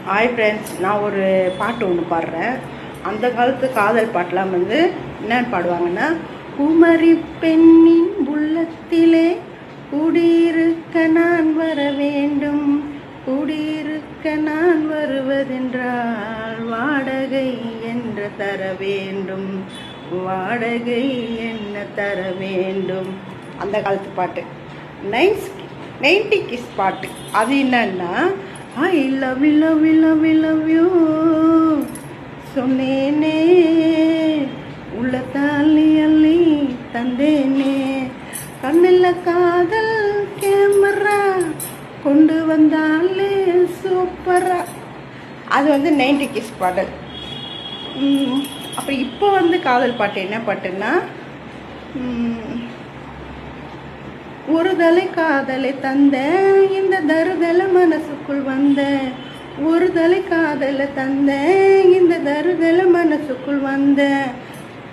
Hi friends, நான் ஒரு பாட்டு ஒன்று பாடுறேன். அந்த காலத்து காதல் பாட்டெலாம் வந்து என்னன்னு பாடுவாங்கன்னா, குமரி பெண்ணின் உள்ளத்திலே குடியிருக்க நான் வர வேண்டும், குடியிருக்க நான் வருவதென்றால் வாடகை என்று தர வேண்டும், வாடகை என்ன தர வேண்டும். அந்த காலத்து பாட்டு 90 கிஸ் பாட்டு. அது என்னன்னா, I love you love you love you love you சொன்னேனே, உள்ளத்தால் அள்ளி தந்தேனே, கண்ணில் காதல் கேமரா கொண்டு வந்தாலே சூப்பரா. அது வந்து 90 கிஸ் பாடல். அப்புறம் இப்போ வந்து காதல் பாட்டு என்ன பாட்டுன்னா, ஒரு தலை காதலை தந்த இந்த தருதல மனசுக்குள் வந்த, ஒரு தலை காதலை தந்த இந்த தருதல மனசுக்குள் வந்த,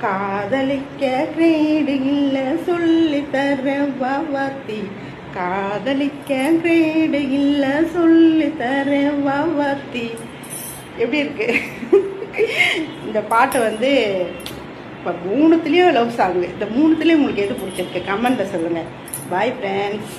காதலிக்க கிரேடு இல்லை சொல்லி தர வாவாத்தி, காதலிக்க கிரேடு இல்லை சொல்லி தர வாவாத்தி. எப்படி இருக்கு இந்த பாட்டு வந்து? இப்போ 3த்துலேயும் லவ் சாங். இந்த 3த்துலேயும் உங்களுக்கு எது பிடிச்சிருக்கு கமெண்ட்டில் சொல்லுங்கள். Bye friends.